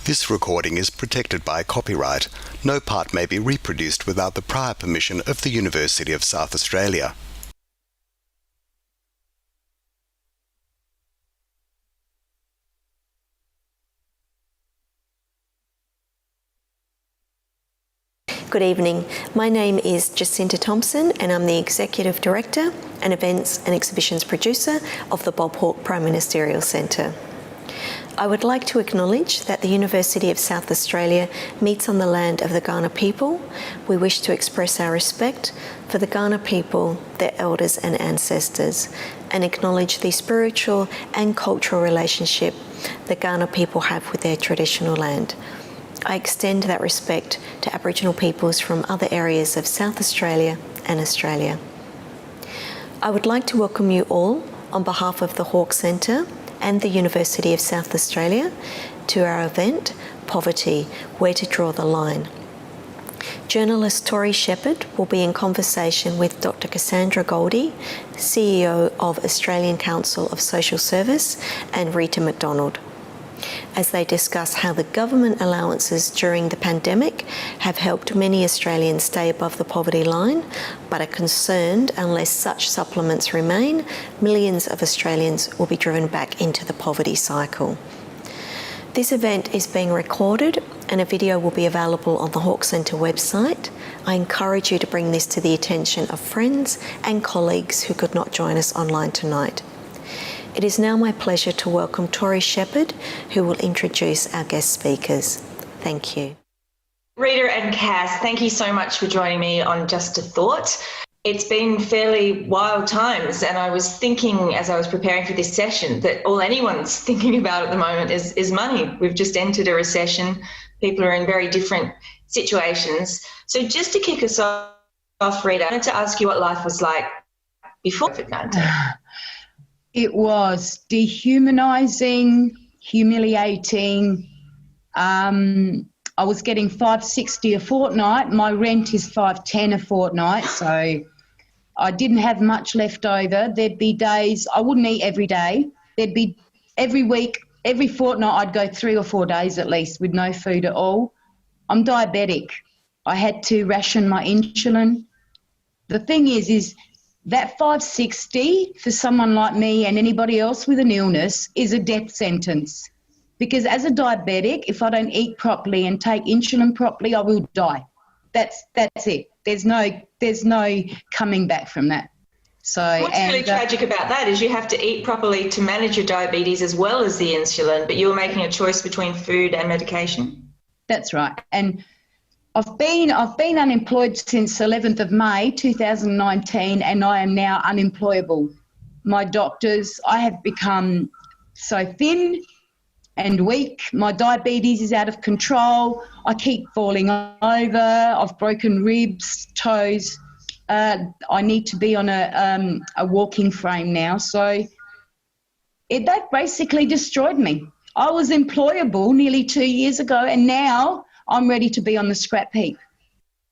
This recording is protected by copyright. No part may be reproduced without the prior permission of the University of South Australia. Good evening. My name is Jacinta Thompson and I'm the Executive Director and Events and Exhibitions Producer of the Bob Hawke Prime Ministerial Centre. I would like to acknowledge that the University of South Australia meets on the land of the Kaurna people. We wish to express our respect for the Kaurna people, their elders and ancestors, and acknowledge the spiritual and cultural relationship the Kaurna people have with their traditional land. I extend that respect to Aboriginal peoples from other areas of South Australia and Australia. I would like to welcome you all on behalf of the Hawke Centre and the University of South Australia to our event, Poverty, Where to Draw the Line. Journalist Tori Shepherd will be in conversation with Dr Cassandra Goldie, CEO of Australian Council of Social Service, and Rita McDonald, as they discuss how the government allowances during the pandemic have helped many Australians stay above the poverty line, but are concerned unless such supplements remain, millions of Australians will be driven back into the poverty cycle. This event is being recorded and a video will be available on the Hawke Centre website. I encourage you to bring this to the attention of friends and colleagues who could not join us online tonight. It is now my pleasure to welcome Tori Shepherd, who will introduce our guest speakers. Thank you. Rita and Cass, thank you so much for joining me on Just a Thought. It's been fairly wild times, and I was thinking as I was preparing for this session that all anyone's thinking about at the moment is money. We've just entered a recession. People are in very different situations. So just to kick us off, Rita, I wanted to ask you what life was like before COVID-19. It was dehumanising, humiliating. I was getting $5.60 a fortnight. My rent is $5.10 a fortnight, so I didn't have much left over. There'd be days, I wouldn't eat every day. There'd be every week, every fortnight I'd go 3 or 4 days at least with no food at all. I'm diabetic. I had to ration my insulin. The thing is that $5.60 for someone like me and anybody else with an illness is a death sentence. Because as a diabetic, if I don't eat properly and take insulin properly, I will die. That's it. There's no coming back from that. So what's really tragic about that is you have to eat properly to manage your diabetes as well as the insulin, but you were making a choice between food and medication. That's right. And I've been unemployed since 11th of May 2019 and I am now unemployable. My doctors, I have become so thin and weak. My diabetes is out of control. I keep falling over. I've broken ribs, toes. I need to be on a walking frame now. So that basically destroyed me. I was employable nearly 2 years ago and now I'm ready to be on the scrap heap.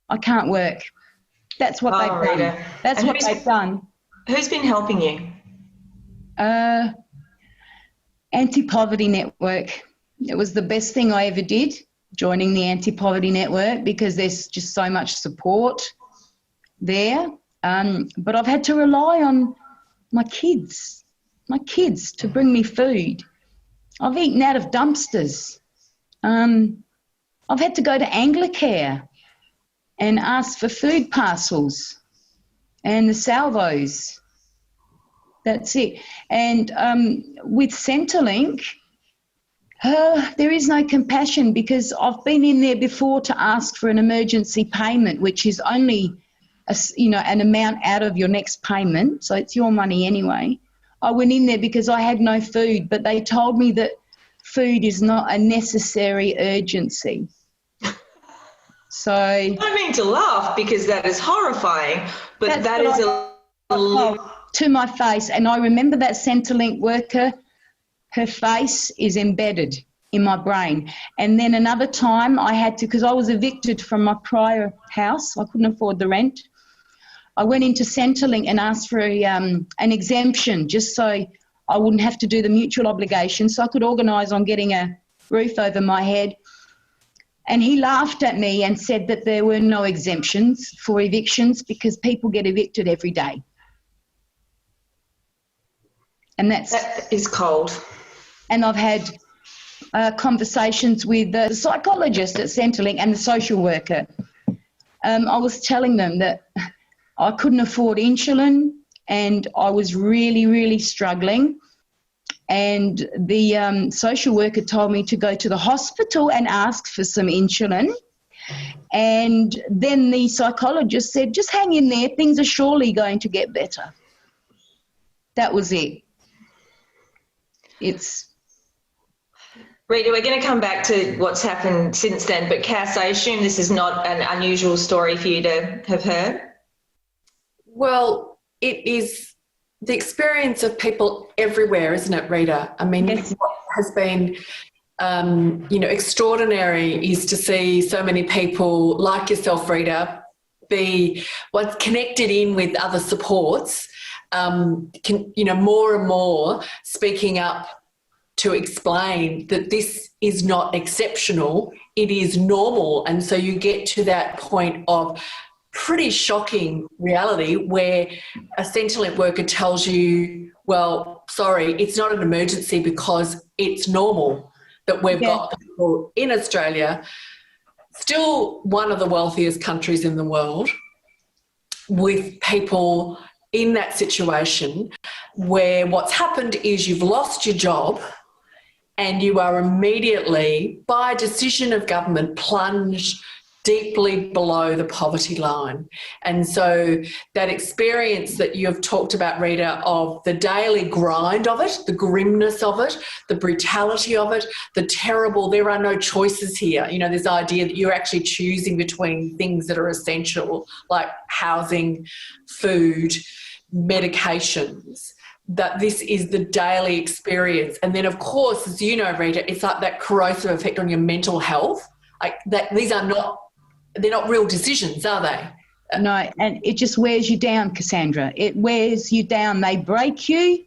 I can't work. That's what they've done. That's what they've done. Who's been helping you? Anti-Poverty Network. It was the best thing I ever did, joining the Anti-Poverty Network, because there's just so much support there. But I've had to rely on my kids to bring me food. I've eaten out of dumpsters. I've had to go to Anglicare and ask for food parcels and the salvos. That's it. And with Centrelink, there is no compassion because I've been in there before to ask for an emergency payment, which is only an amount out of your next payment, so it's your money anyway. I went in there because I had no food, but they told me that food is not a necessary urgency. So I don't mean to laugh because that is horrifying, but that is to my face. And I remember that Centrelink worker, her face is embedded in my brain. And then another time I had to, because I was evicted from my prior house, I couldn't afford the rent. I went into Centrelink and asked for an exemption just so I wouldn't have to do the mutual obligation, so I could organise on getting a roof over my head. And he laughed at me and said that there were no exemptions for evictions because people get evicted every day. And that is cold. And I've had conversations with the psychologist at Centrelink and the social worker. I was telling them that I couldn't afford insulin and I was really, really struggling. And the social worker told me to go to the hospital and ask for some insulin. And then the psychologist said, just hang in there, things are surely going to get better. That was it. Rita, we're going to come back to what's happened since then, but Cass, I assume this is not an unusual story for you to have heard? Well, it is the experience of people everywhere, isn't it, Rita? I mean, yes. What has been, extraordinary is to see so many people like yourself, Rita, be connected in with other supports, more and more speaking up to explain that this is not exceptional, it is normal. And so you get to that point of pretty shocking reality where a Centrelink worker tells you, well, sorry, it's not an emergency because it's normal that we've got people in Australia, still one of the wealthiest countries in the world, with people in that situation where what's happened is you've lost your job and you are immediately, by decision of government, plunged deeply below the poverty line. And so that experience that you've talked about, Rita, of the daily grind of it, the grimness of it, the brutality of it, the terrible, there are no choices here. You know, this idea that you're actually choosing between things that are essential, like housing, food, medications, that this is the daily experience. And then, of course, as you know, Rita, it's like that corrosive effect on your mental health. Like that, they're not real decisions, are they? No, and it just wears you down, Cassandra. It wears you down. They break you,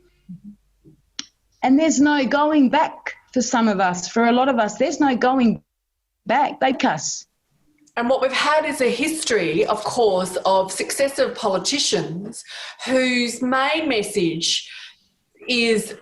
and there's no going back for some of us. For a lot of us, there's no going back. They cuss. And what we've had is a history, of course, of successive politicians whose main message is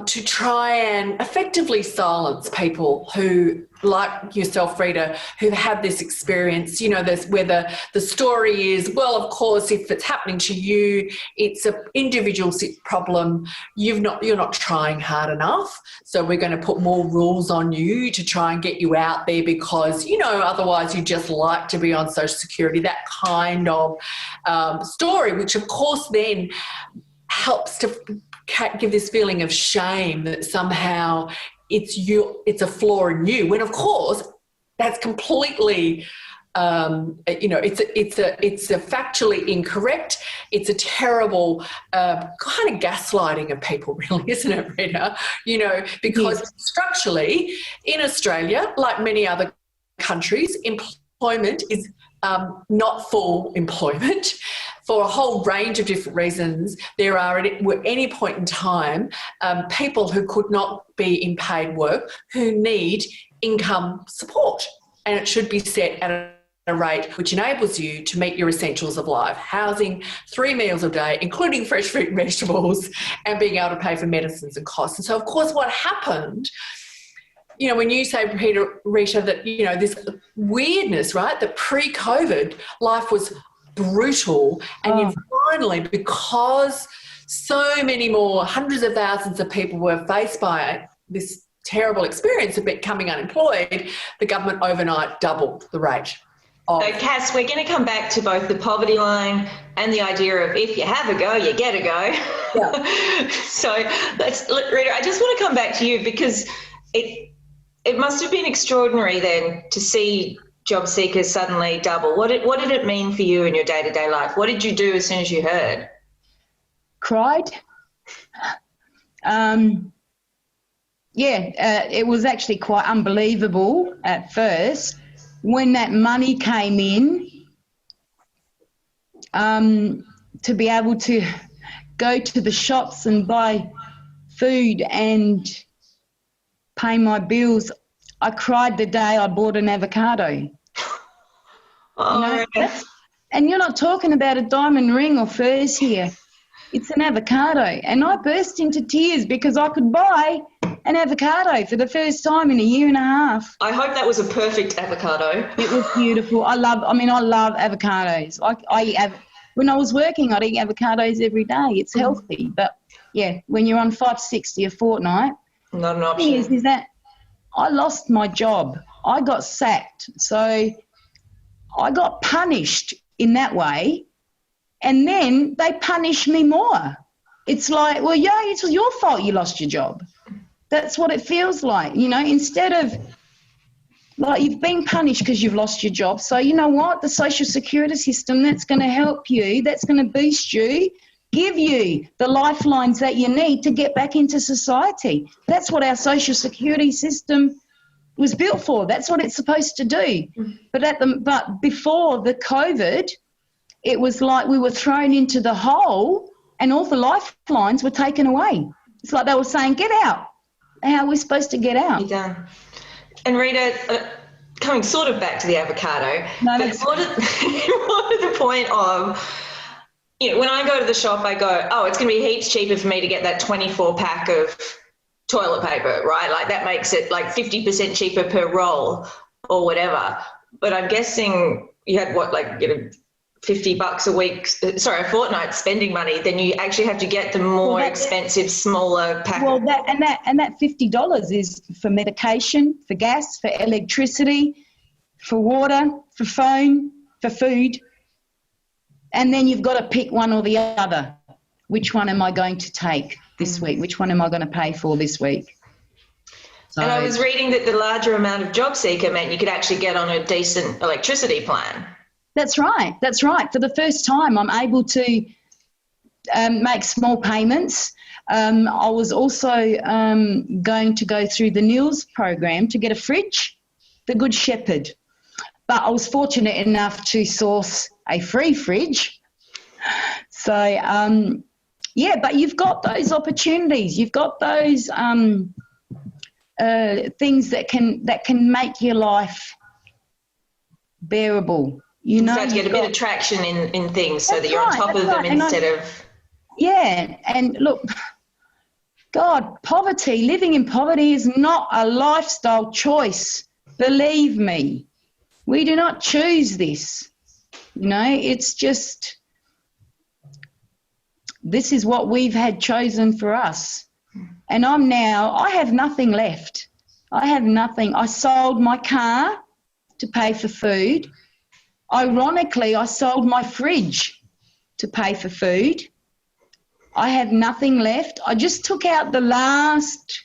to try and effectively silence people who, like yourself, Rita, who have this experience, you know, this, where the story is, well, of course, if it's happening to you, it's an individual problem. You're not trying hard enough. So we're going to put more rules on you to try and get you out there because, you know, otherwise you just like to be on Social Security, that kind of story, which of course then helps to give this feeling of shame that somehow it's a flaw in you, when of course that's completely it's a factually incorrect. It's a terrible kind of gaslighting of people, really, isn't it, Rita? You know, because structurally in Australia, like many other countries, employment is not full employment. For a whole range of different reasons, there are at any point in time people who could not be in paid work who need income support, and it should be set at a rate which enables you to meet your essentials of life: housing, 3 meals a day, including fresh fruit and vegetables, and being able to pay for medicines and costs. And so, of course, what happened, you know, when you say, Rita, that, you know, this weirdness, right, that pre-COVID life was brutal, and you finally, because so many more, hundreds of thousands of people were faced by this terrible experience of becoming unemployed, the government overnight doubled the rate. So, Cass, we're going to come back to both the poverty line and the idea of if you have a go, you get a go. Yeah. So, Rita, I just want to come back to you because it must have been extraordinary then to see job seekers suddenly double. What did it mean for you in your day-to-day life? What did you do as soon as you heard? Cried. It was actually quite unbelievable at first. When that money came in, to be able to go to the shops and buy food and pay my bills, I cried the day I bought an avocado. Oh, And you're not talking about a diamond ring or furs here. It's an avocado. And I burst into tears because I could buy an avocado for the first time in a year and a half. I hope that was a perfect avocado. It was beautiful. I love avocados. When I was working, I'd eat avocados every day. It's healthy. But, yeah, when you're on $5.60 a fortnight, not an the option. thing is that I lost my job. I got sacked. So I got punished in that way, and then they punish me more. It's like, well, yeah, it was your fault you lost your job. That's what it feels like, instead of, like, you've been punished because you've lost your job. So you know what? The social security system, that's going to help you, that's going to boost you, give you the lifelines that you need to get back into society. That's what our social security system was built for. That's what it's supposed to do. But before the COVID, it was like we were thrown into the hole and all the lifelines were taken away. It's like they were saying, get out. How are we supposed to get out? You're done. And Rita, coming sort of back to the avocado, but what is the point of, when I go to the shop, I go, oh, it's going to be heaps cheaper for me to get that 24 pack of toilet paper, right? Like that makes it like 50% cheaper per roll or whatever. But I'm guessing you had $50 a week, a fortnight spending money, then you actually have to get the more expensive, smaller pack. Well, that $50 is for medication, for gas, for electricity, for water, for phone, for food. And then you've got to pick one or the other. Which one am I going to take this week? Which one am I going to pay for this week? So, and I was reading that the larger amount of JobSeeker meant you could actually get on a decent electricity plan. That's right. For the first time, I'm able to make small payments. I was also going to go through the Niels program to get a fridge, the Good Shepherd. But I was fortunate enough to source a free fridge. So, but you've got those opportunities. You've got those things that can make your life bearable. You have to get a bit of traction in things so that you're on top of them instead of... Yeah, and look, God, living in poverty is not a lifestyle choice. Believe me, we do not choose this. It's just, this is what we've had chosen for us. And I have nothing left. I have nothing. I sold my car to pay for food. Ironically, I sold my fridge to pay for food. I have nothing left. I just took out the last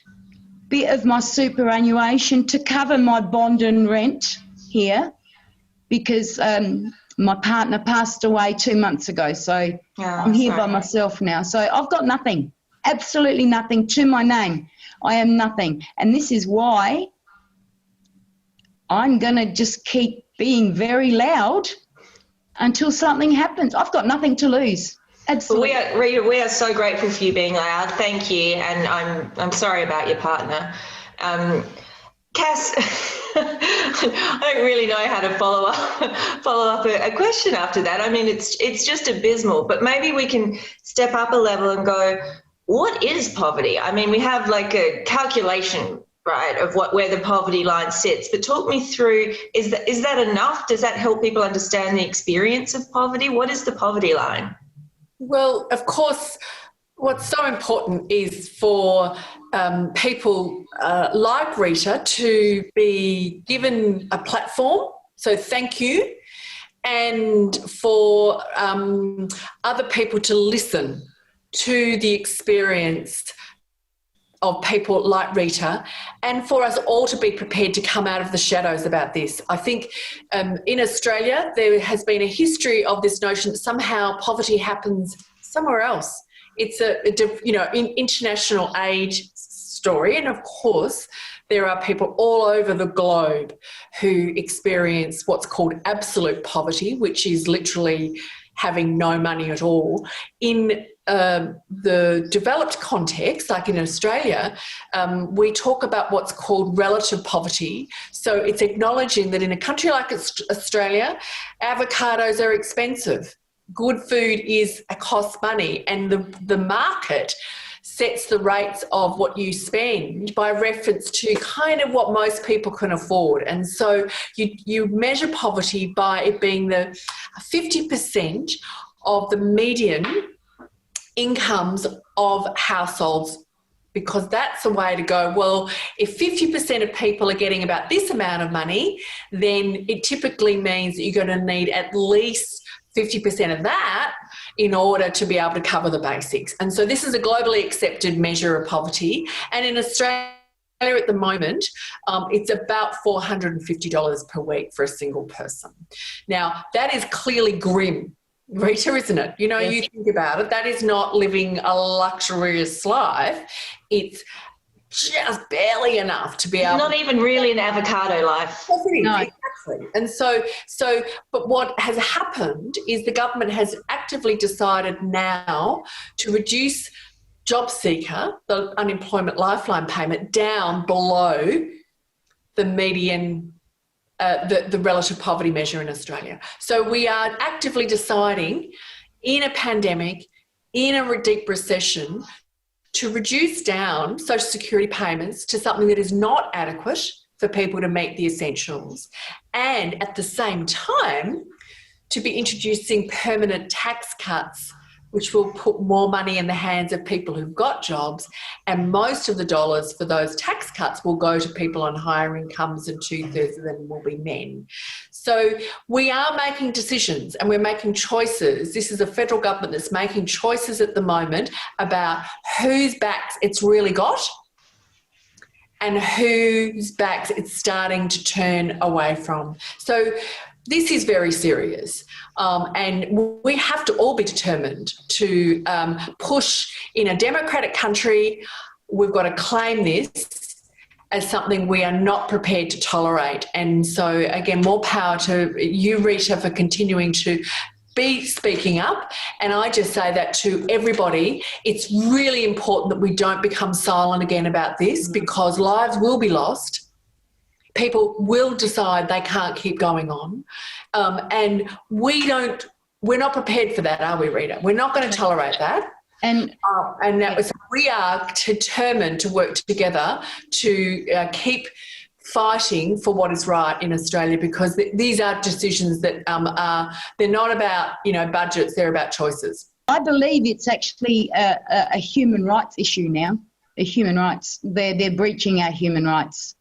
bit of my superannuation to cover my bond and rent here because my partner passed away 2 months ago. So I'm here by myself now. So I've got nothing, absolutely nothing to my name. I am nothing. And this is why I'm going to just keep being very loud until something happens. I've got nothing to lose. Absolutely. Rita, we are so grateful for you being loud. Thank you. And I'm sorry about your partner. Cass, I don't really know how to follow up a question after that. I mean, it's just abysmal, but maybe we can step up a level and go, what is poverty? I mean, we have like a calculation, right, of where the poverty line sits, but talk me through, is that enough? Does that help people understand the experience of poverty? What is the poverty line? Well, of course, what's so important is for people like Rita to be given a platform, so thank you, and for other people to listen to the experience of people like Rita, and for us all to be prepared to come out of the shadows about this. I think in Australia there has been a history of this notion that somehow poverty happens somewhere else. It's an international aid story, and of course there are people all over the globe who experience what's called absolute poverty, which is literally having no money at all. In the developed context, like in Australia, we talk about what's called relative poverty. So it's acknowledging that in a country like Australia, avocados are expensive. Good food costs money, and the market sets the rates of what you spend by reference to kind of what most people can afford. And so you measure poverty by it being the 50% of the median incomes of households, because that's the way to go. Well, if 50% of people are getting about this amount of money, then it typically means that you're going to need at least 50% of that in order to be able to cover the basics. And so this is a globally accepted measure of poverty. And in Australia at the moment, it's about $450 per week for a single person. Now, that is clearly grim, Rita, isn't it? You know, You think about it, that is not living a luxurious life. It's just barely enough to be able. Not even really an avocado life. No, exactly. And so, but what has happened is the government has actively decided now to reduce JobSeeker, the unemployment lifeline payment, down below the median, the relative poverty measure in Australia. So we are actively deciding in a pandemic, in a deep recession, to reduce down social security payments to something that is not adequate for people to meet the essentials, and at the same time to be introducing permanent tax cuts which will put more money in the hands of people who've got jobs, and most of the dollars for those tax cuts will go to people on higher incomes, and 2/3 of them will be men. So we are making decisions and we're making choices. This is a federal government that's making choices at the moment about whose backs it's really got and whose backs it's starting to turn away from. So this is very serious, and we have to all be determined to push in a democratic country. We've got to claim this as something we are not prepared to tolerate. And so, again, more power to you, Rita, for continuing to be speaking up. And I just say that to everybody. It's really important that we don't become silent again about this, because lives will be lost. People will decide they can't keep going on. And we're not prepared for that, are we, Rita? We're not going to tolerate that. And we are determined to work together to keep fighting for what is right in Australia, because these are decisions that they're not about, budgets, they're about choices. I believe it's actually a human rights issue now. A human rights. They're breaching our human rights.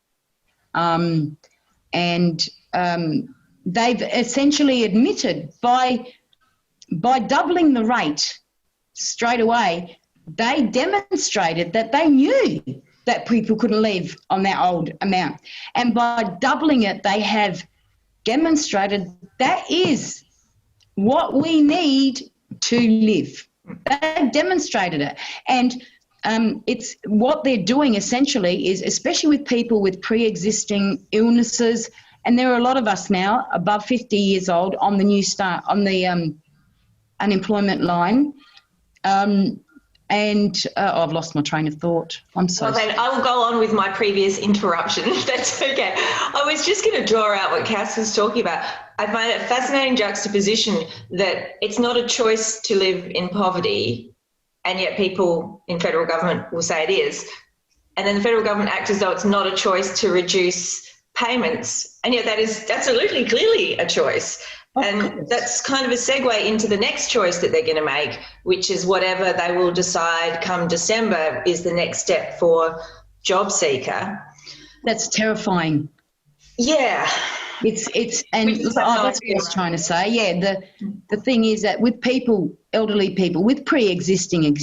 They've essentially admitted by doubling the rate straight away, they demonstrated that they knew that people couldn't live on their old amount. And by doubling it, they have demonstrated that is what we need to live. They've demonstrated it. And it's what they're doing essentially is, especially with people with pre-existing illnesses, and there are a lot of us now above 50 years old on the unemployment line. I've lost my train of thought. I'm sorry. Well, then I will go on with my previous interruption, if that's okay. I was just going to draw out what Cass was talking about. I find it a fascinating juxtaposition that it's not a choice to live in poverty, and yet people in federal government will say it is. And then the federal government acts as though it's not a choice to reduce payments, and yet that is absolutely clearly a choice. And that's kind of a segue into the next choice that they're going to make, which is whatever they will decide come December is the next step for JobSeeker. That's terrifying. Yeah. That's what I was trying to say. Yeah, the thing is that with elderly people with pre-existing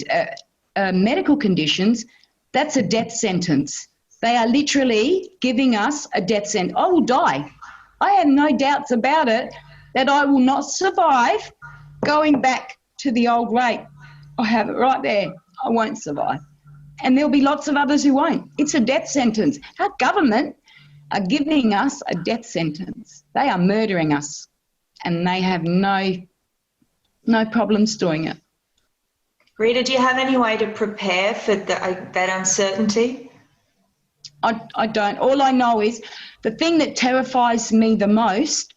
medical conditions, that's a death sentence. They are literally giving us a death sentence. I will die. I have no doubts about it that I will not survive going back to the old rate. I have it right there. I won't survive. And there'll be lots of others who won't. It's a death sentence. Our government are giving us a death sentence. They are murdering us, and they have no No problems doing it. Rita, do you have any way to prepare for that uncertainty? I don't. All I know is the thing that terrifies me the most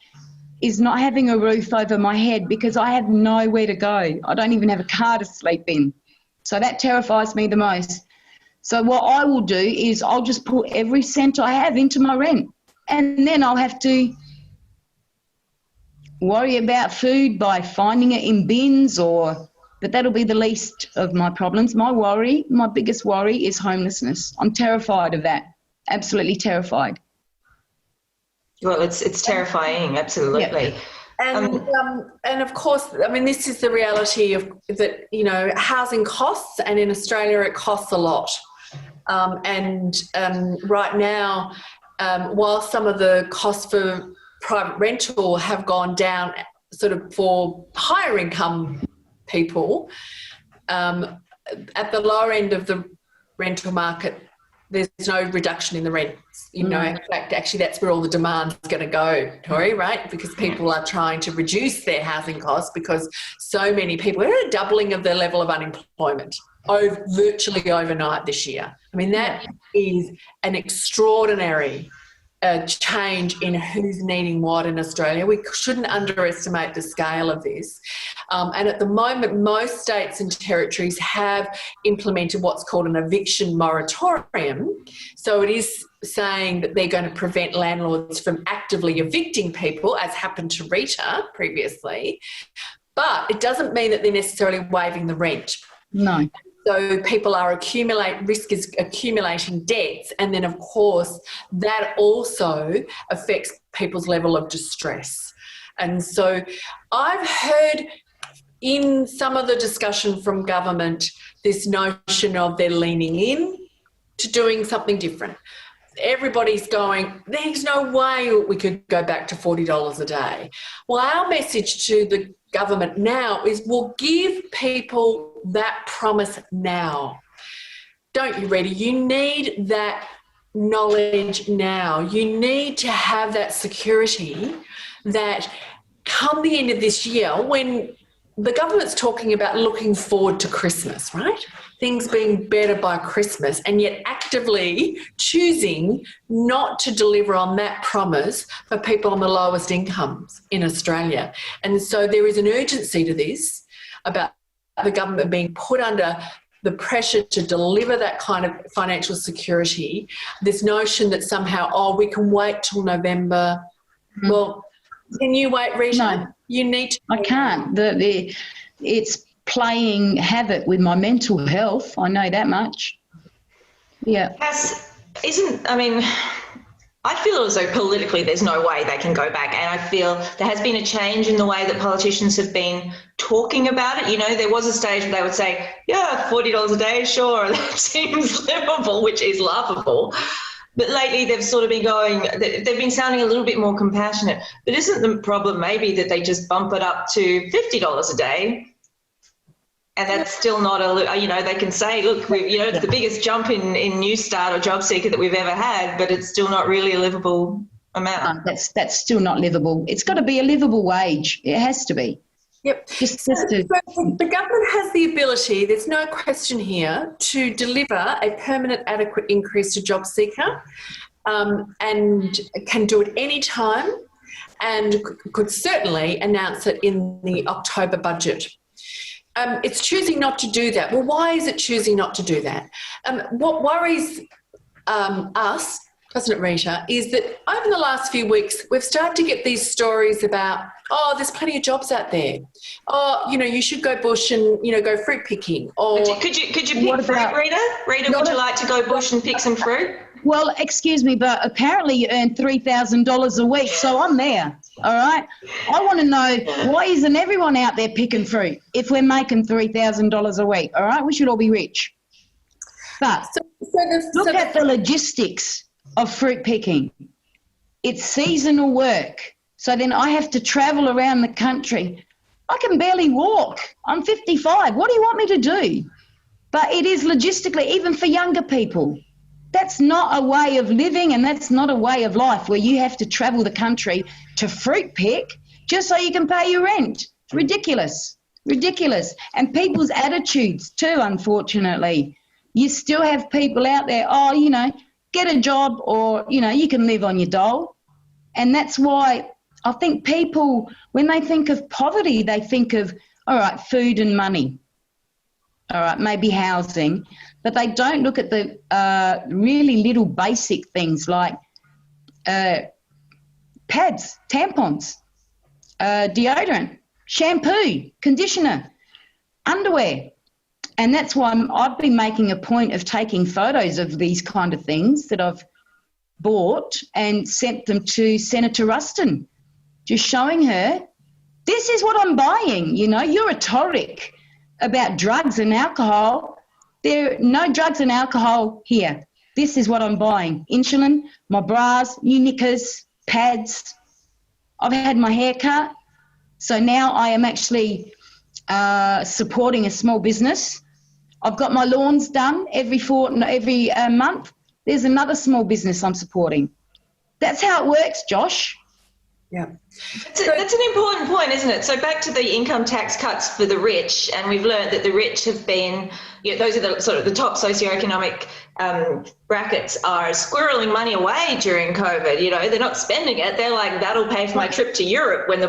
is not having a roof over my head, because I have nowhere to go. I don't even have a car to sleep in. So that terrifies me the most. So what I will do is I'll just put every cent I have into my rent, and then I'll have to worry about food by finding it in bins, but that'll be the least of my problems. My biggest worry is homelessness. I'm terrified of that. Absolutely terrified. Well, it's terrifying, absolutely. Yeah. And of course, I mean, this is the reality of that, you know, housing costs, and in Australia it costs a lot. Right now, while some of the costs for private rental have gone down sort of for higher income people, at the lower end of the rental market, there's no reduction in the rents. You know, in fact, actually, that's where all the demand's going to go, Tori, right? Because people are trying to reduce their housing costs, because so many people, we're at a doubling of their level of unemployment virtually overnight this year. I mean, that is an extraordinary change in who's needing what in Australia. We shouldn't underestimate the scale of this. And at the moment, most states and territories have implemented what's called an eviction moratorium. So it is saying that they're going to prevent landlords from actively evicting people, as happened to Rita previously. But it doesn't mean that they're necessarily waiving the rent. No. So people risk is accumulating debts, and then of course that also affects people's level of distress. And so I've heard in some of the discussion from government this notion of they're leaning in to doing something different. Everybody's going, there's no way we could go back to $40 a day. Well, our message to the government now is we'll give people that promise now. Don't you, Rita? You need that knowledge now. You need to have that security that come the end of this year, when the government's talking about looking forward to Christmas, right? Things being better by Christmas, and yet actively choosing not to deliver on that promise for people on the lowest incomes in Australia. And so there is an urgency to this about the government being put under the pressure to deliver that kind of financial security. This notion that somehow, we can wait till November. Well, can you wait, Rita? No. You need to. I can't. It's playing havoc with my mental health. I know that much. Yeah. I feel as though politically there's no way they can go back, and I feel there has been a change in the way that politicians have been talking about it. You know, there was a stage where they would say, yeah, $40 a day, sure, that seems livable, which is laughable. But lately they've sort of been they've been sounding a little bit more compassionate. But isn't the problem maybe that they just bump it up to $50 a day? And that's still not they can say, look, it's the biggest jump in Newstart or JobSeeker that we've ever had, but it's still not really a livable amount. That's still not livable. It's got to be a livable wage. It has to be. Yep. So the government has the ability, there's no question here, to deliver a permanent adequate increase to JobSeeker, and can do it any time, and could certainly announce it in the October budget. It's choosing not to do that. Well, why is it choosing not to do that? What worries us, doesn't it, Rita, is that over the last few weeks we've started to get these stories about, there's plenty of jobs out there. You should go bush and, go fruit picking. Or could you pick fruit, Rita? Rita, would you like to go bush and pick some fruit? Well, excuse me, but apparently you earn $3,000 a week, so I'm there, all right? I want to know, why isn't everyone out there picking fruit if we're making $3,000 a week, all right? We should all be rich. But look at the logistics of fruit picking. It's seasonal work, so then I have to travel around the country. I can barely walk. I'm 55. What do you want me to do? But it is logistically, even for younger people. That's not a way of living, and that's not a way of life where you have to travel the country to fruit pick just so you can pay your rent. It's ridiculous. Ridiculous. And people's attitudes too, unfortunately. You still have people out there, oh, you know, get a job or, you know, you can live on your dole. And that's why I think people, when they think of poverty, they think of, all right, food and money. All right, maybe housing. But they don't look at the really little basic things like pads, tampons, deodorant, shampoo, conditioner, underwear. And that's why I've been making a point of taking photos of these kind of things that I've bought and sent them to Senator Ruston, just showing her, this is what I'm buying. You know, you're rhetoric about drugs and alcohol. There are no drugs and alcohol here. This is what I'm buying. Insulin, my bras, new knickers, pads. I've had my hair cut. So now I am actually supporting a small business. I've got my lawns done every month. There's another small business I'm supporting. That's how it works, Josh. Yeah. That's an important point, isn't it? So back to the income tax cuts for the rich, and we've learned that the rich have been, you know, those are the sort of the top socioeconomic brackets are squirreling money away during COVID. You know, they're not spending it. They're like, that'll pay for my trip to Europe when the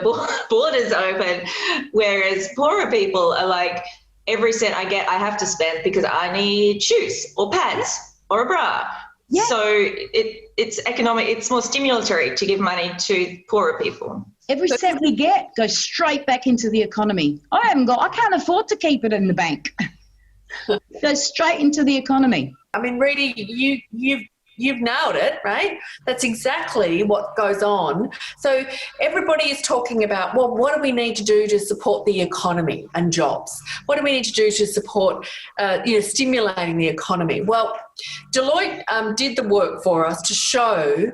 borders open. Whereas poorer people are like, every cent I get, I have to spend because I need shoes or pads or a bra. Yeah. So it's economic, it's more stimulatory to give money to poorer people. Every cent we get goes straight back into the economy. I can't afford to keep it in the bank. It goes straight into the economy. I mean, Rita, you've nailed it, right? That's exactly what goes on. So everybody is talking about, well, what do we need to do to support the economy and jobs? What do we need to do to support, stimulating the economy? Well, Deloitte did the work for us to show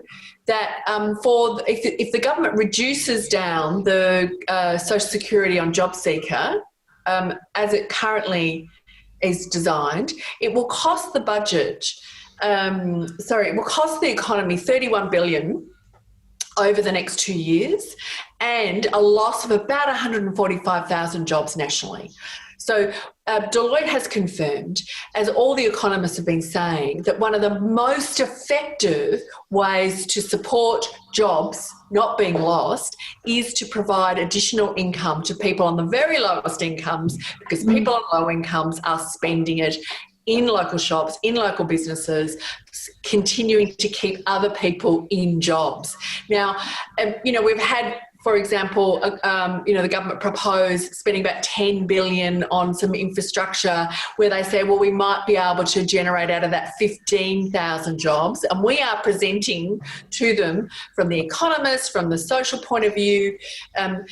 that if the government reduces down the Social Security on JobSeeker, as it currently is designed, it will cost the budget. It will cost the economy $31 billion over the next 2 years and a loss of about 145,000 jobs nationally. So Deloitte has confirmed, as all the economists have been saying, that one of the most effective ways to support jobs not being lost is to provide additional income to people on the very lowest incomes, because people on low incomes are spending it in local shops, in local businesses, continuing to keep other people in jobs. Now, we've had, for example, the government proposed spending about $10 billion on some infrastructure where they say, well, we might be able to generate out of that 15,000 jobs. And we are presenting to them from the economist, from the social point of view, and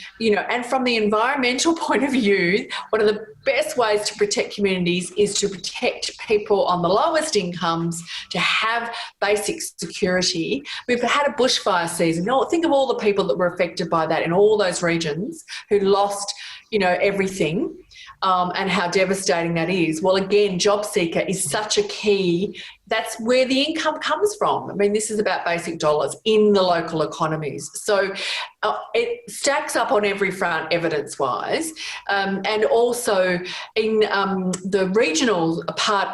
from the environmental point of view, one of the best ways to protect communities is to protect people on the lowest incomes, to have basic security. We've had a bushfire season. Think of all the people that were affected by that in all those regions who lost, everything, and how devastating that is. Well, again, JobSeeker is such a key. That's where the income comes from. I mean, this is about basic dollars in the local economies. So it stacks up on every front evidence-wise, and also in the regional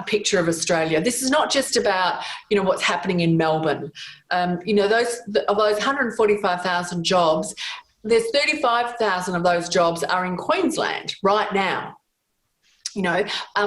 picture of Australia. This is not just about, what's happening in Melbourne. Of those 145,000 jobs, there's 35,000 of those jobs are in Queensland right now.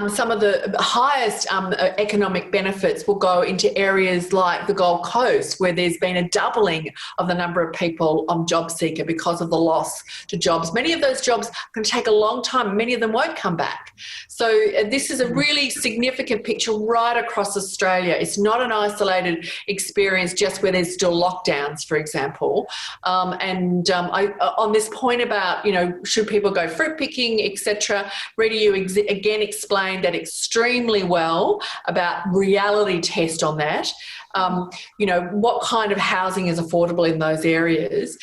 Some of the highest economic benefits will go into areas like the Gold Coast, where there's been a doubling of the number of people on JobSeeker because of the loss to jobs. Many of those jobs are going to take a long time. Many of them won't come back. So this is a really significant picture right across Australia. It's not an isolated experience just where there's still lockdowns, for example. On this point about, should people go fruit picking, etc., Rita, you again explained that extremely well about reality test on that. You know, what kind of housing is affordable in those areas,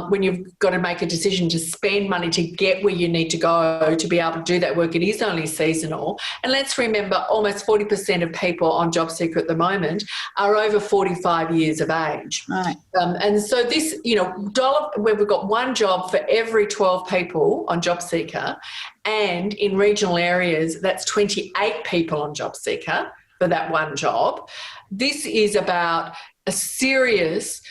when you've got to make a decision to spend money to get where you need to go to be able to do that work. It is only seasonal. And let's remember, almost 40% of people on JobSeeker at the moment are over 45 years of age. Right. And so this, you know, where we've got one job for every 12 people on JobSeeker, and in regional areas, that's 28 people on JobSeeker for that one job. This is about a serious,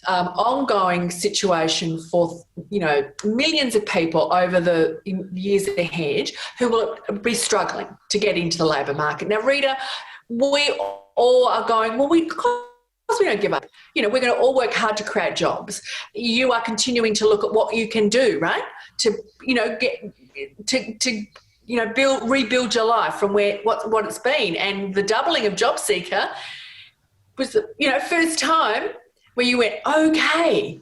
ongoing situation for, you know, millions of people over the years ahead who will be struggling to get into the labour market. Now, Rita, we all are going, well, of course we don't give up. You know, we're going to all work hard to create jobs. You are continuing to look at what you can do, right, to, you know, rebuild your life from what it's been. And the doubling of JobSeeker was the, you know, first time where you went, okay,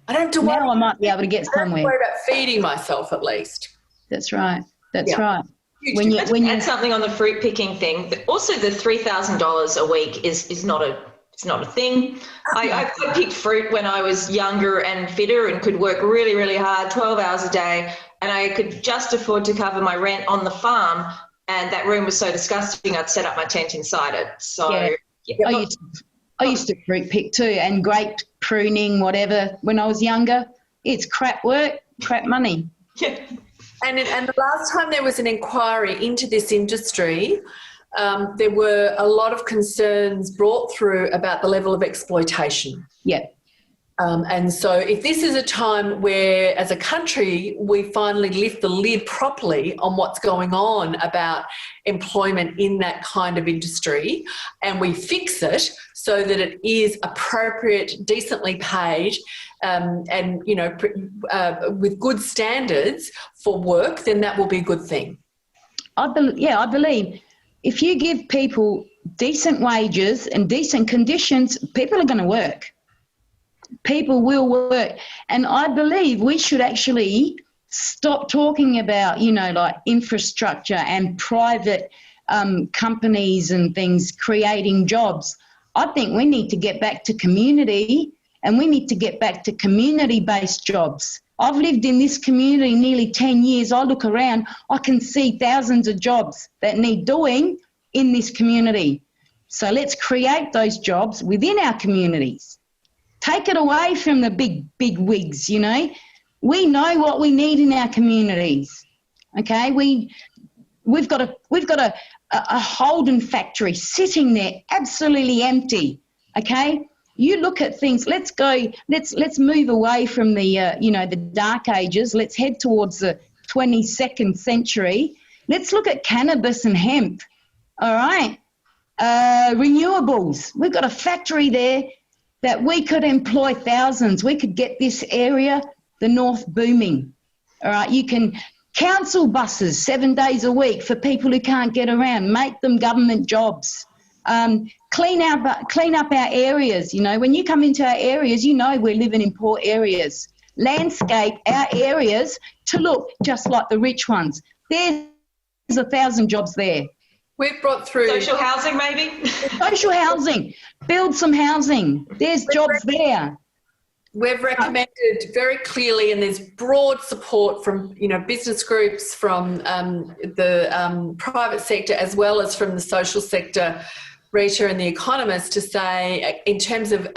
I don't have to worry. Now I might be able to get somewhere. I don't have to worry about feeding myself, at least. That's right. That's right. When you add something on the fruit picking thing, also the $3,000 a week is not a thing. I picked fruit when I was younger and fitter and could work really, really hard, 12 hours a day, and I could just afford to cover my rent on the farm, and that room was so disgusting I'd set up my tent inside it. So yeah. I used to fruit pick too, and grape pruning, whatever, when I was younger. It's crap work, crap money. Yeah. And the last time there was an inquiry into this industry, there were a lot of concerns brought through about the level of exploitation. Yeah. And so if this is a time where, as a country, we finally lift the lid properly on what's going on about employment in that kind of industry, and we fix it so that it is appropriate, decently paid, and, you know, with good standards for work, then that will be a good thing. I believe if you give people decent wages and decent conditions, people are going to work. People will work. And I believe we should actually stop talking about, you know, like infrastructure and private companies and things creating jobs. I think we need to get back to community, and we need to get back to community-based jobs. I've lived in this community nearly 10 years. I look around, I can see thousands of jobs that need doing in this community. So let's create those jobs within our communities. Take it away from the big wigs, you know. We know what we need in our communities. Okay, we've got a Holden factory sitting there absolutely empty. Okay, you look at things. Let's move away from the the dark ages. Let's head towards the 22nd century. Let's look at cannabis and hemp. All right, renewables. We've got a factory there that we could employ thousands. We could get this area, the north, booming. All right, you can council buses 7 days a week for people who can't get around. Make them government jobs. Clean up our areas. You know, when you come into our areas, you know we're living in poor areas. Landscape our areas to look just like the rich ones. There's 1,000 jobs there. We've brought through social housing, maybe. Social housing. Build some housing. There's jobs there. We've recommended very clearly, and there's broad support from, you know, business groups, from the private sector as well as from the social sector, Rita and The Economist, to say in terms of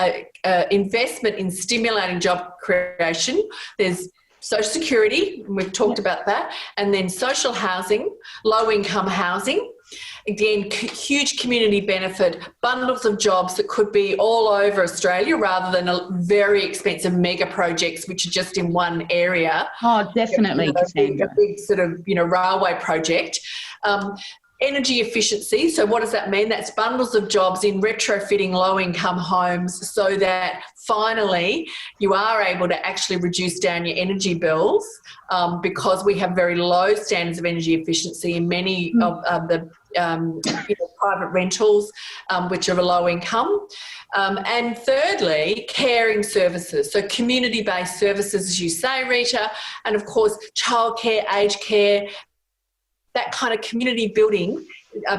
investment in stimulating job creation, there's Social Security, and we've talked about that, and then social housing, low-income housing. Again, huge community benefit, bundles of jobs that could be all over Australia rather than a very expensive mega projects which are just in one area. Oh, definitely, Cassandra. A big sort of, you know, railway project. Energy efficiency. So what does that mean? That's bundles of jobs in retrofitting low-income homes so that finally you are able to actually reduce down your energy bills, because we have very low standards of energy efficiency in many of the private rentals, which are low income. And thirdly, caring services. So community-based services, as you say, Rita, and of course childcare, aged care. That kind of community building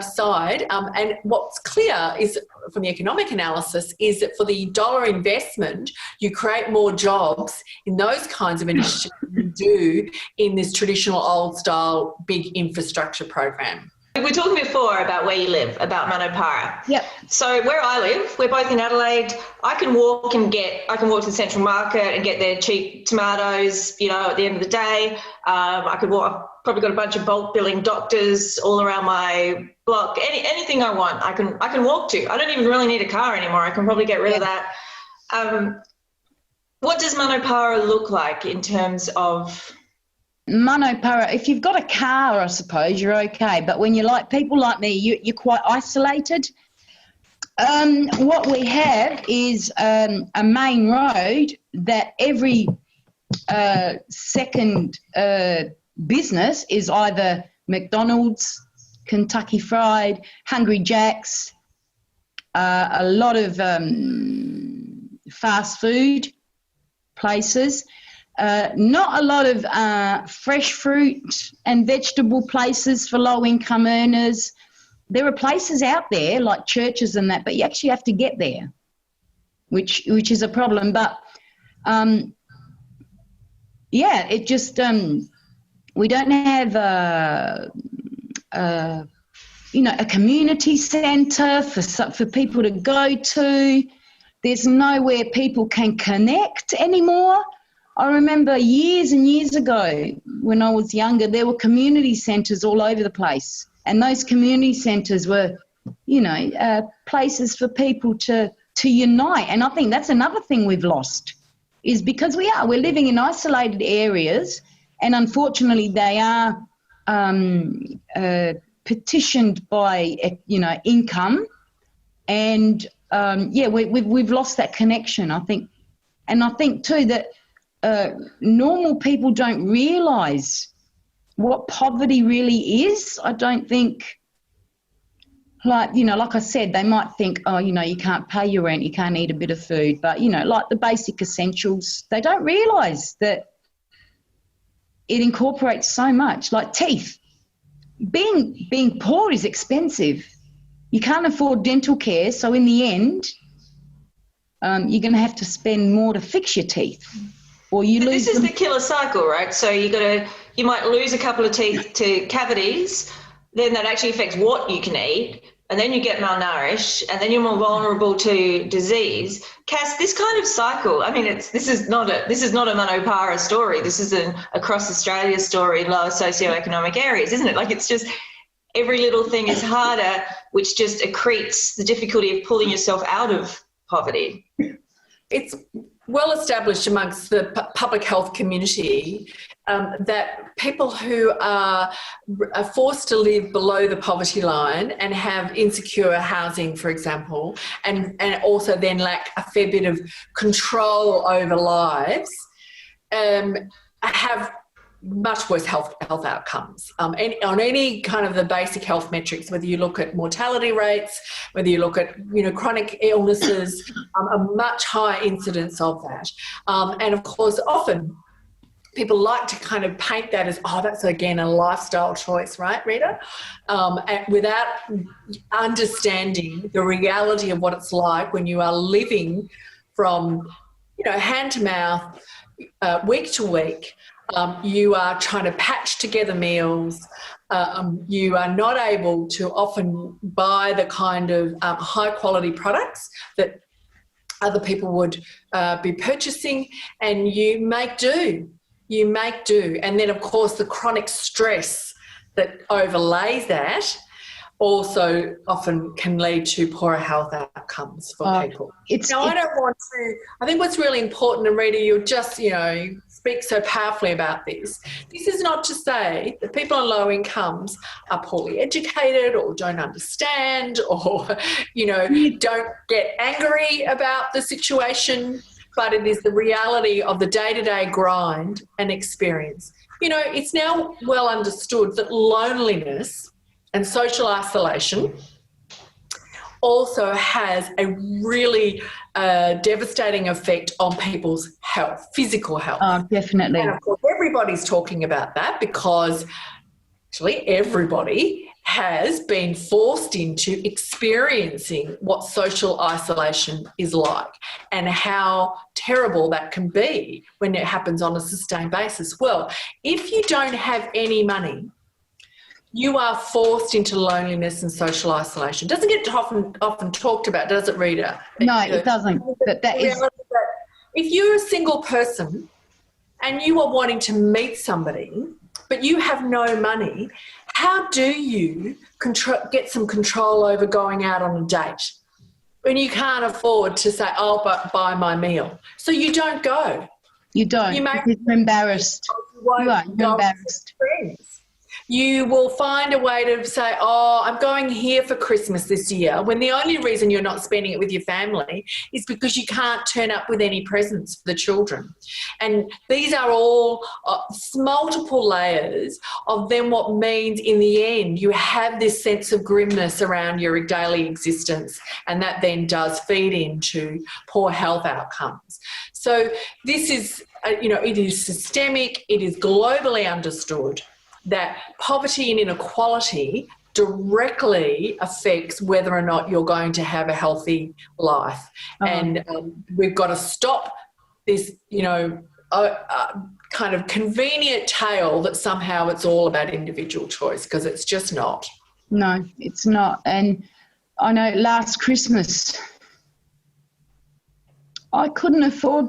side. And what's clear is from the economic analysis is that for the dollar investment, you create more jobs in those kinds of initiatives than you do in this traditional old style big infrastructure program. We were talking before about where you live, about Manopara. Yep. So where I live, we're both in Adelaide. I can walk to the Central Market and get their cheap tomatoes, at the end of the day. I could walk. I've probably got a bunch of bulk billing doctors all around my block. Anything I want, I can walk to. I don't even really need a car anymore. I can probably get rid of that. What does Manopara look like in terms of... Manopara, if you've got a car, I suppose you're okay. But when you're like people like me, you're quite isolated. What we have is a main road that every second business is either McDonald's, Kentucky Fried, Hungry Jack's, a lot of fast food places. Not a lot of fresh fruit and vegetable places for low-income earners. There are places out there like churches and that, but you actually have to get there, which is a problem. But it just we don't have a community centre for people to go to. There's nowhere people can connect anymore. I remember years and years ago when I was younger, there were community centres all over the place. And those community centres were, places for people to unite. And I think that's another thing we've lost, is because we're living in isolated areas, and unfortunately they are petitioned by, income. And, we've lost that connection, I think. And I think too that normal people don't realise what poverty really is. I don't think, like I said, they might think, you can't pay your rent, you can't eat a bit of food, but, like the basic essentials, they don't realise that it incorporates so much, like teeth. Being poor is expensive. You can't afford dental care, so in the end, you're going to have to spend more to fix your teeth. Or this is the killer cycle, right? So you might lose a couple of teeth to cavities, then that actually affects what you can eat, and then you get malnourished, and then you're more vulnerable to disease. Cass, this kind of cycle, I mean, this is not a Manopara story. This is an across Australia story in lower socioeconomic areas, isn't it? Like, it's just every little thing is harder, which just accretes the difficulty of pulling yourself out of poverty. It's well established amongst the public health community that people who are forced to live below the poverty line and have insecure housing, for example, and also then lack a fair bit of control over lives, have much worse health outcomes. On any kind of the basic health metrics, whether you look at mortality rates, whether you look at chronic illnesses, a much higher incidence of that. And of course, often people like to kind of paint that as, that's again a lifestyle choice, right, Rita? And without understanding the reality of what it's like when you are living from, hand to mouth, week to week. You are trying to patch together meals. You are not able to often buy the kind of high quality products that other people would be purchasing, and you make do. And then, of course, the chronic stress that overlays that also often can lead to poorer health outcomes for people. I think what's really important, and Rita, you just, speak so powerfully about this. This is not to say that people on low incomes are poorly educated or don't understand or, don't get angry about the situation, but it is the reality of the day-to-day grind and experience. It's now well understood that loneliness and social isolation also has a really devastating effect on people's health, physical health. Oh, definitely. And of course, everybody's talking about that because actually everybody has been forced into experiencing what social isolation is like and how terrible that can be when it happens on a sustained basis. Well, if you don't have any money, you are forced into loneliness and social isolation. Doesn't get often talked about, does it, Rita? No, it doesn't. But that is... If you're a single person and you are wanting to meet somebody but you have no money, how do you get some control over going out on a date when you can't afford to say, "Oh, but buy my meal"? So you don't go. You don't. You're embarrassed. You are embarrassed. You will find a way to say, "Oh, I'm going here for Christmas this year," when the only reason you're not spending it with your family is because you can't turn up with any presents for the children. And these are all multiple layers of then what means in the end you have this sense of grimness around your daily existence, and that then does feed into poor health outcomes. So this is, it is systemic, it is globally understood that poverty and inequality directly affects whether or not you're going to have a healthy life. And we've got to stop this, kind of convenient tale that somehow it's all about individual choice, because it's just not. No, it's not. And I know last Christmas I couldn't afford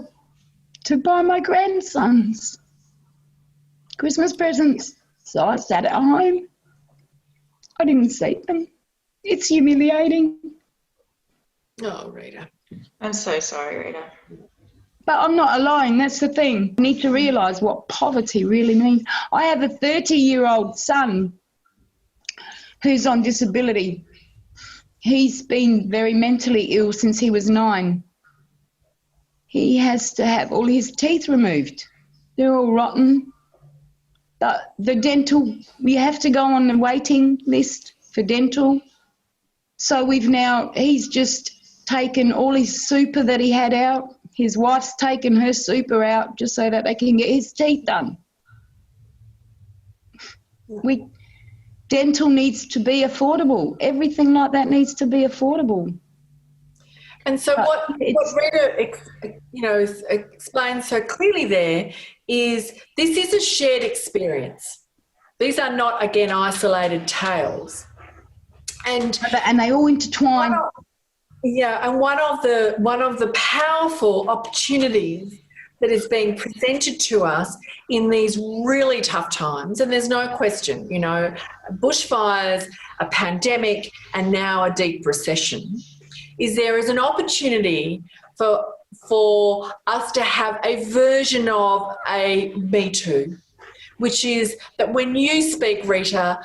to buy my grandsons Christmas presents. So I sat at home. I didn't see them. It's humiliating. Oh, Rita. I'm so sorry, Rita. But I'm not alone. That's the thing. You need to realise what poverty really means. I have a 30-year-old son who's on disability. He's been very mentally ill since he was 9. He has to have all his teeth removed. They're all rotten. The dental, you have to go on the waiting list for dental. So he's just taken all his super that he had out. His wife's taken her super out just so that they can get his teeth done. Dental needs to be affordable. Everything like that needs to be affordable. And so what Rita explains so clearly there is this is a shared experience. These are not, again, isolated tales. And they all intertwine. And one of the powerful opportunities that is being presented to us in these really tough times, and there's no question, bushfires, a pandemic, and now a deep recession, there is an opportunity for us to have a version of a Me Too, which is that when you speak, Rita,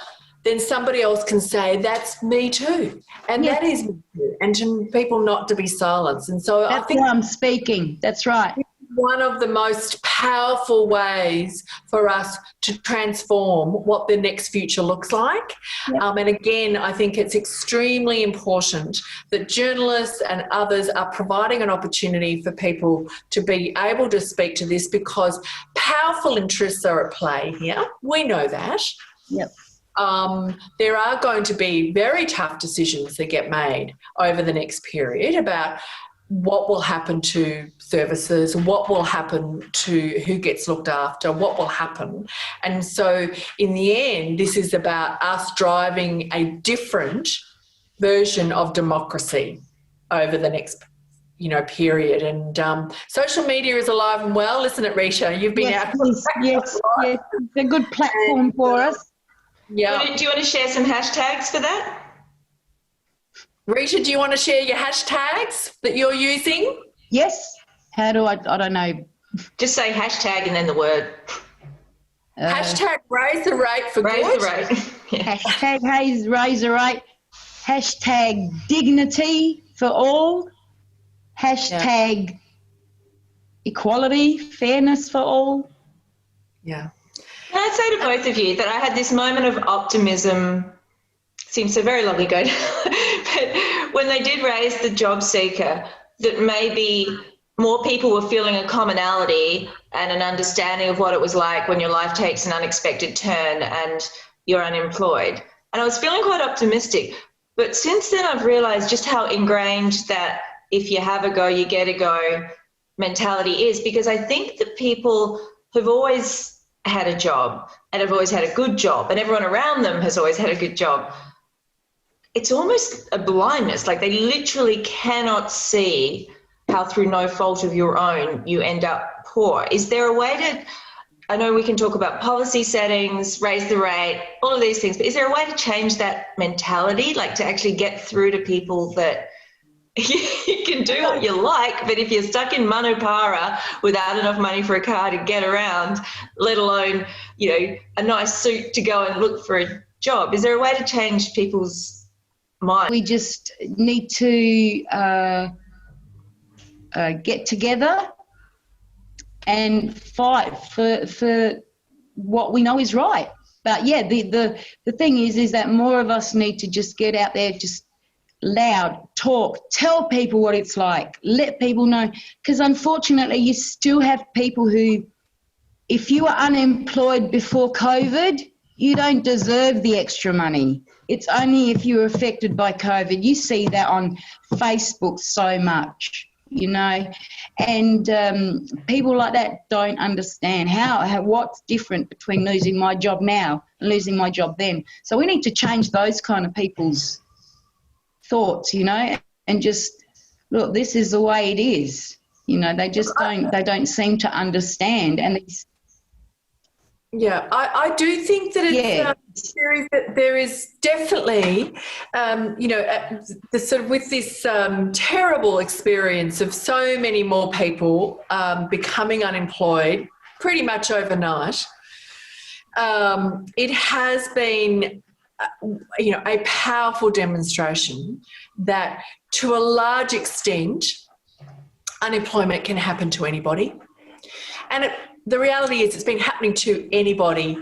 then somebody else can say, that's me too. And that is me too. And to people not to be silenced. And so I think why I'm speaking. That's right. One of the most powerful ways for us to transform what the next future looks like. Yep. And again, I think it's extremely important that journalists and others are providing an opportunity for people to be able to speak to this, because powerful interests are at play here. We know that. Yep. There are going to be very tough decisions that get made over the next period about what will happen to services, what will happen to who gets looked after, what will happen. And so in the end, this is about us driving a different version of democracy over the next period. And social media is alive and well, isn't it, Rita? You've been out. Yes, it's a good platform for us. Yeah. Do you want to share some hashtags for that? Rita, do you want to share your hashtags that you're using? Yes. How do I don't know. Just say hashtag and then the word. Hashtag raise the rate for raise good. The rate. Yeah. Hashtag raise the rate. Hashtag dignity for all. Hashtag equality, fairness for all. Yeah. Can I say to both of you that I had this moment of optimism, seems so very long ago, but when they did raise the JobSeeker, that maybe more people were feeling a commonality and an understanding of what it was like when your life takes an unexpected turn and you're unemployed. And I was feeling quite optimistic. But since then, I've realised just how ingrained that if you have a go, you get a go mentality is, because I think that people who've always had a job and have always had a good job, and everyone around them has always had a good job, it's almost a blindness. Like, they literally cannot see how through no fault of your own you end up poor. Is there a way to, I know we can talk about policy settings, raise the rate, all of these things, but is there a way to change that mentality, like to actually get through to people that you can do what you like, but if you're stuck in Manupara without enough money for a car to get around, let alone, you know, a nice suit to go and look for a job, is there a way to change people's mind? We just need to get together and fight for what we know is right. But yeah, the thing is that more of us need to just get out there, just loud, talk, tell people what it's like, let people know. Because unfortunately, you still have people who, if you were unemployed before COVID, you don't deserve the extra money. It's only if you were affected by COVID. You see that on Facebook so much, you know, and people like that don't understand how what's different between losing my job now and losing my job then. So we need to change those kind of people's thoughts, you know, and just look, this is the way it is. You know, they just don't seem to understand. And it's, yeah, I do think that it's that there is definitely, you know, the sort of with this terrible experience of so many more people becoming unemployed pretty much overnight, it has been, you know, a powerful demonstration that to a large extent unemployment can happen to anybody. And the reality is it's been happening to anybody,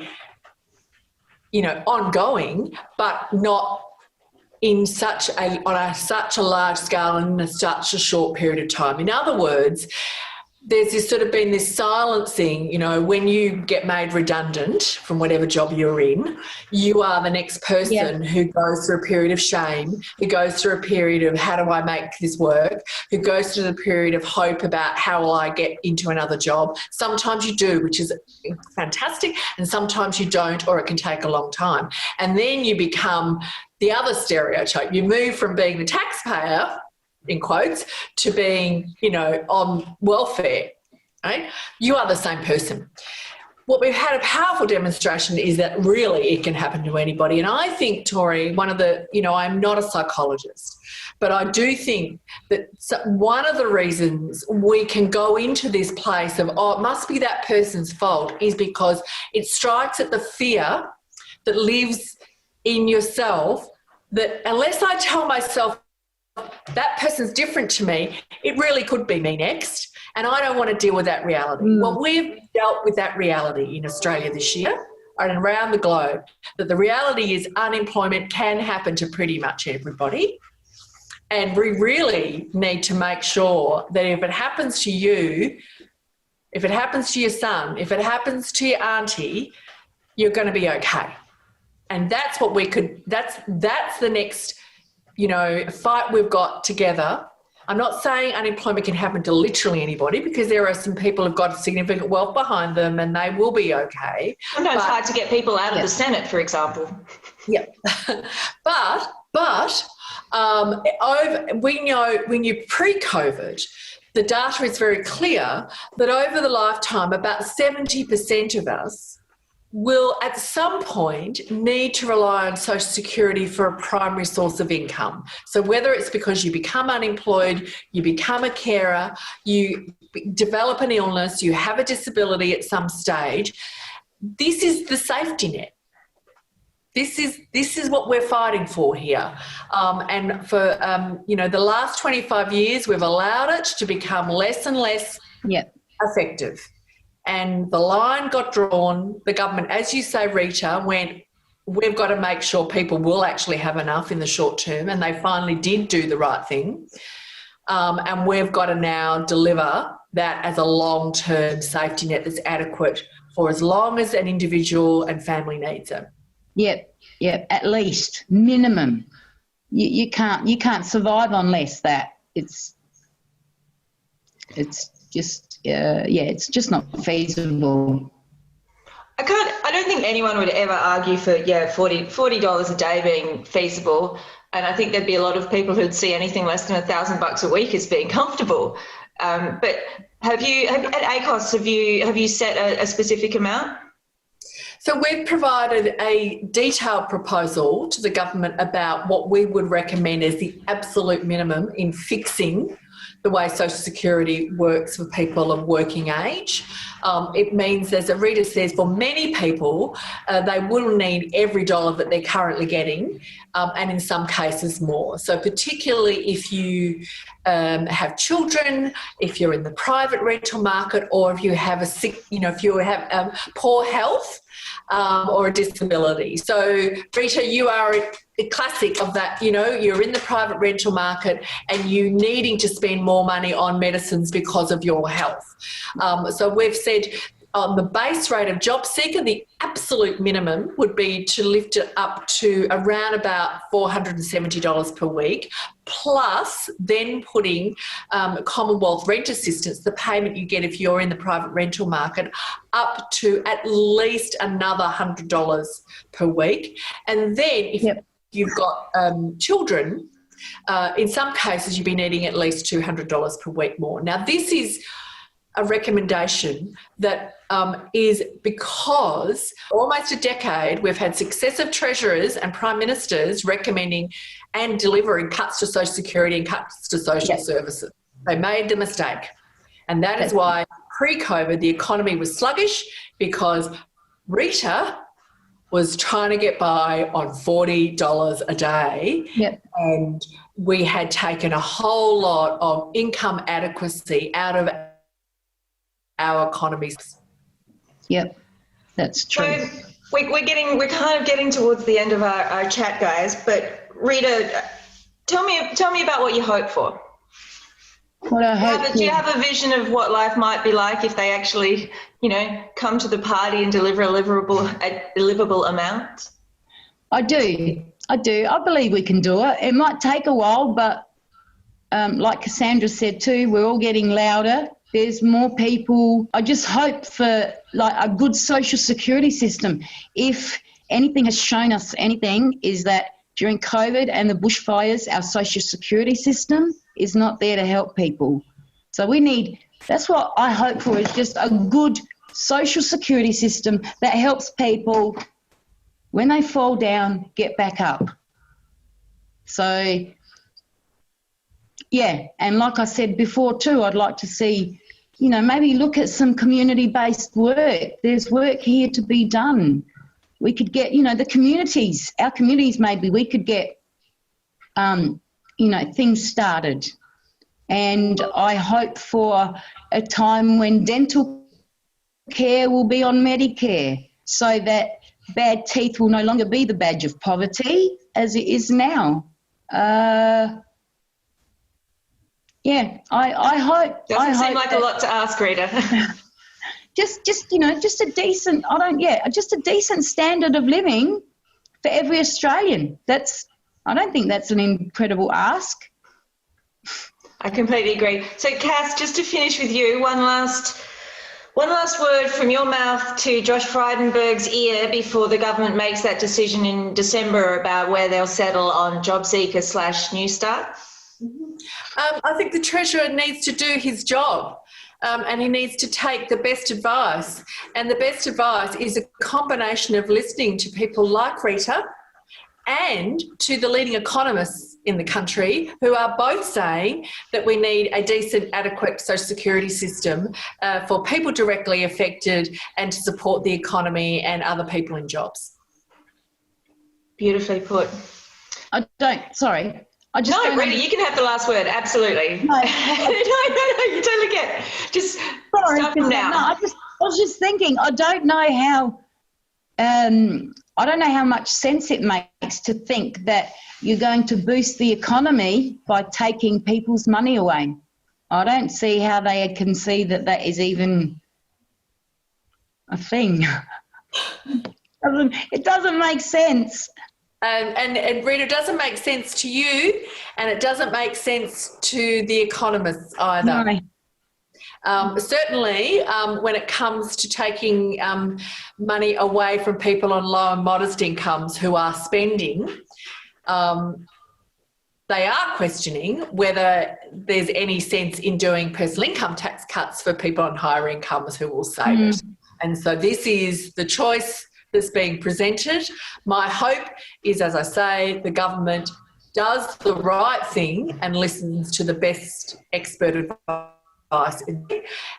you know, ongoing, but not in such a large scale and in such a short period of time. In other words, there's this sort of been this silencing, you know, when you get made redundant from whatever job you're in, you are the next person who goes through a period of shame, who goes through a period of how do I make this work, who goes through the period of hope about how will I get into another job. Sometimes you do, which is fantastic, and sometimes you don't, or it can take a long time. And then you become the other stereotype. You move from being the taxpayer, in quotes, to being, you know, on welfare, right? You are the same person. What we've had a powerful demonstration is that really it can happen to anybody. And I think, Tori, one of the, you know, I'm not a psychologist, but I do think that one of the reasons we can go into this place of, oh, it must be that person's fault, is because it strikes at the fear that lives in yourself, that unless I tell myself that person's different to me, it really could be me next, and I don't want to deal with that reality. Well, we've dealt with that reality in Australia this year and around the globe, that the reality is unemployment can happen to pretty much everybody, and we really need to make sure that if it happens to you, if it happens to your son, if it happens to your auntie, you're going to be okay. And that's what we could, that's the next, you know, fight we've got together. I'm not saying unemployment can happen to literally anybody, because there are some people who've got significant wealth behind them and they will be okay. Sometimes it's hard to get people out of the Senate, for example. Yeah. but we know when you're pre-COVID, the data is very clear that over the lifetime, about 70% of us will at some point need to rely on Social Security for a primary source of income. So whether it's because you become unemployed, you become a carer, you develop an illness, you have a disability at some stage, this is the safety net. This is what we're fighting for here. And for, you know, the last 25 years, we've allowed it to become less and less effective. And the line got drawn. The government, as you say, Rita, went, we've got to make sure people will actually have enough in the short term, and they finally did do the right thing. And we've got to now deliver that as a long-term safety net that's adequate for as long as an individual and family needs it. Yep, at least minimum. You can't survive on less that. It's just it's just not feasible. I don't think anyone would ever argue for $40 a day being feasible, and I think there'd be a lot of people who'd see anything less than $1,000 a week as being comfortable. But at ACOSS have you set a specific amount? So we've provided a detailed proposal to the government about what we would recommend as the absolute minimum in fixing the way social security works for people of working age. It means, as Rita says, for many people, they will need every dollar that they're currently getting, and in some cases more. So particularly if you have children, if you're in the private rental market, or if you have if you have poor health or a disability. So Rita, you are a classic of that. You're in the private rental market and you needing to spend more money on medicines because of your health. So we've said on the base rate of JobSeeker, the absolute minimum would be to lift it up to around about $470 per week, plus then putting Commonwealth rent assistance, the payment you get if you're in the private rental market, up to at least another $100 per week. And then if you've got children, in some cases you'd be needing at least $200 per week more. Now, this is a recommendation that is because for almost a decade we've had successive treasurers and prime ministers recommending and delivering cuts to social security and cuts to social services. They made the mistake, and that is why pre-COVID the economy was sluggish, because Rita was trying to get by on $40 a day, and we had taken a whole lot of income adequacy out of our economies. Yep, that's true. So we're kind of getting towards the end of our chat, guys. But Rita, tell me about what you hope for. What I hope. Do you have a vision of what life might be like if they actually, come to the party and deliver a livable amount? I do. I believe we can do it. It might take a while, but like Cassandra said too, we're all getting louder. There's more people. I just hope for like a good social security system. If anything has shown us anything, is that during COVID and the bushfires, our social security system is not there to help people. So that's what I hope for, is just a good social security system that helps people when they fall down, get back up. So yeah, and like I said before too, I'd like to see, maybe look at some community-based work. There's work here to be done. We could get, our communities, maybe we could get, things started. And I hope for a time when dental care will be on Medicare, so that bad teeth will no longer be the badge of poverty as it is now. I hope. Doesn't seem like a lot to ask, Rita. just a decent. Just a decent standard of living for every Australian. I don't think that's an incredible ask. I completely agree. So, Cass, just to finish with you, one last word from your mouth to Josh Frydenberg's ear before the government makes that decision in December about where they'll settle on JobSeeker / New Start. I think the Treasurer needs to do his job, and he needs to take the best advice. And the best advice is a combination of listening to people like Rita and to the leading economists in the country, who are both saying that we need a decent, adequate social security system for people directly affected and to support the economy and other people in jobs. Beautifully put. Rita, you can have the last word. Absolutely. No, you totally get. Just start from now. I was just thinking. I don't know how much sense it makes to think that you're going to boost the economy by taking people's money away. I don't see how they can see that is even a thing. It doesn't make sense. And Rita, it doesn't make sense to you, and it doesn't make sense to the economists either. No. Certainly, when it comes to taking money away from people on low and modest incomes who are spending, they are questioning whether there's any sense in doing personal income tax cuts for people on higher incomes who will save it. And so this is the choice that's being presented. My hope is, as I say, the government does the right thing and listens to the best expert advice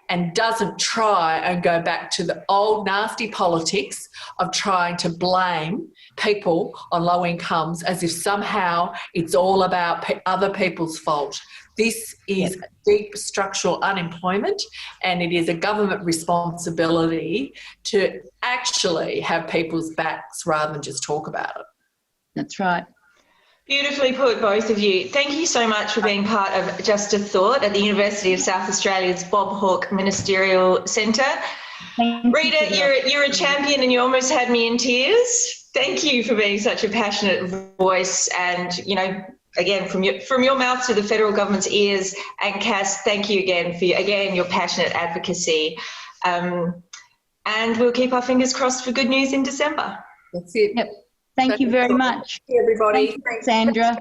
and doesn't try and go back to the old nasty politics of trying to blame people on low incomes as if somehow it's all about other people's fault. This is deep structural unemployment, and it is a government responsibility to actually have people's backs rather than just talk about it. That's right. Beautifully put, both of you. Thank you so much for being part of Just a Thought at the University of South Australia's Bob Hawke Ministerial Centre. Rita, you're a champion and you almost had me in tears. Thank you for being such a passionate voice and, you know, again, from your mouth to the federal government's ears. And Cass, thank you again for your passionate advocacy. And we'll keep our fingers crossed for good news in December. That's it. Yep. Thank you very much. Everybody. Thanks, Cassandra.